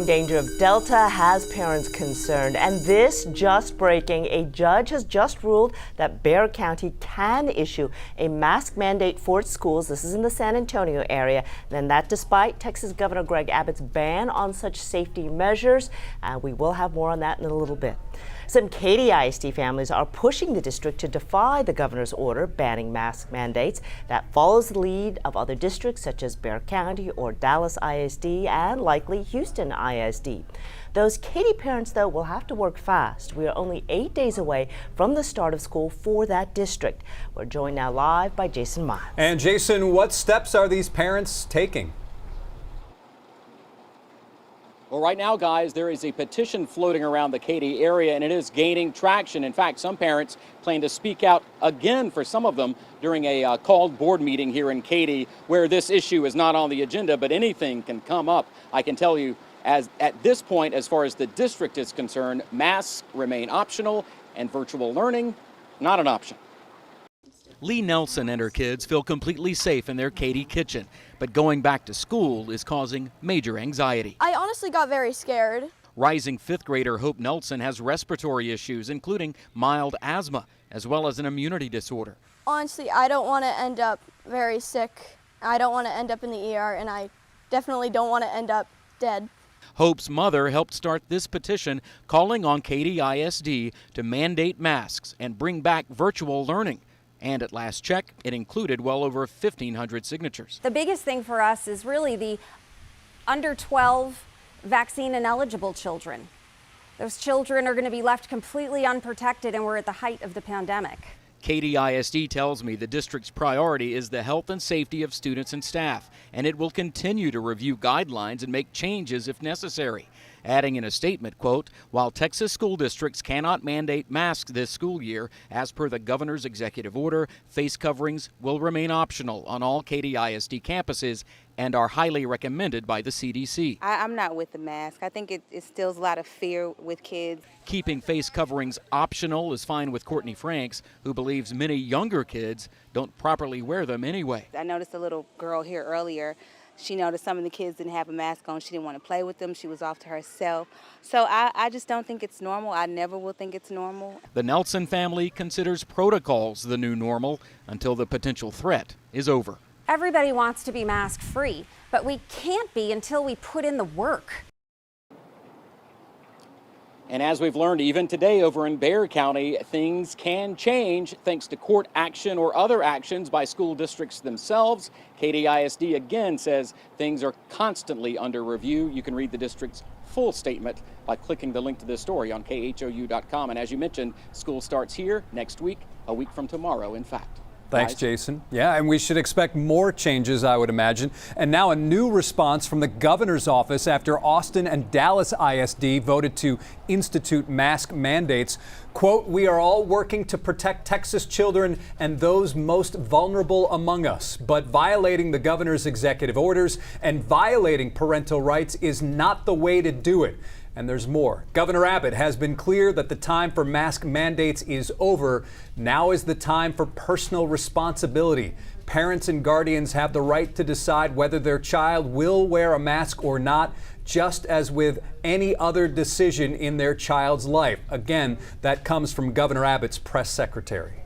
Danger of Delta has parents concerned, and this just breaking. A judge has just ruled that Bexar County can issue a mask mandate for its schools. This is in the San Antonio area. And that despite Texas Governor Greg Abbott's ban on such safety measures. We will have more on that in a little bit. Some Katy ISD families are pushing the district to defy the governor's order banning mask mandates. That follows the lead of other districts such as Bexar County or Dallas ISD and likely Houston ISD. Those Katy parents, though, will have to work fast. We are only 8 days away from the start of school for that district. We're joined now live by Jason Miles. And Jason, what steps are these parents taking? Well, right now, guys, there is a petition floating around the Katy area, and it is gaining traction. In fact, some parents plan to speak out again for some of them during a called board meeting here in Katy, where this issue is not on the agenda, but anything can come up. I can tell you, as at this point, as far as the district is concerned, masks remain optional and virtual learning not an option. Lee Nelson and her kids feel completely safe in their Katy kitchen, but going back to school is causing major anxiety. I honestly got very scared. Rising fifth grader Hope Nelson has respiratory issues, including mild asthma, as well as an immunity disorder. Honestly, I don't want to end up very sick. I don't want to end up in the ER, and I definitely don't want to end up dead. Hope's mother helped start this petition calling on Katy ISD to mandate masks and bring back virtual learning. And at last check, it included well over 1,500 signatures. The biggest thing for us is really the under 12 vaccine ineligible children. Those children are going to be left completely unprotected, and we're at the height of the pandemic. Katy ISD tells me the district's priority is the health and safety of students and staff, and it will continue to review guidelines and make changes if necessary. Adding in a statement, quote, while Texas school districts cannot mandate masks this school year, as per the governor's executive order, face coverings will remain optional on all Katy ISD campuses and are highly recommended by the CDC. I'm not with the mask. I think it instills a lot of fear with kids. Keeping face coverings optional is fine with Courtney Franks, who believes many younger kids don't properly wear them anyway. I noticed a little girl here earlier. She noticed some of the kids didn't have a mask on. She didn't want to play with them. She was off to herself. So I just don't think it's normal. I never will think it's normal. The Nelson family considers protocols the new normal until the potential threat is over. Everybody wants to be mask free, but we can't be until we put in the work. And as we've learned even today over in Bexar County, things can change thanks to court action or other actions by school districts themselves. Katy ISD again says things are constantly under review. You can read the district's full statement by clicking the link to this story on KHOU.com. And as you mentioned, school starts here next week, a week from tomorrow, in fact. Thanks, Jason. Yeah, and we should expect more changes, I would imagine. And now a new response from the governor's office after Austin and Dallas ISD voted to institute mask mandates. Quote, we are all working to protect Texas children and those most vulnerable among us. But violating the governor's executive orders and violating parental rights is not the way to do it. And there's more. Governor Abbott has been clear that the time for mask mandates is over. Now is the time for personal responsibility. Parents and guardians have the right to decide whether their child will wear a mask or not, just as with any other decision in their child's life. Again, that comes from Governor Abbott's press secretary.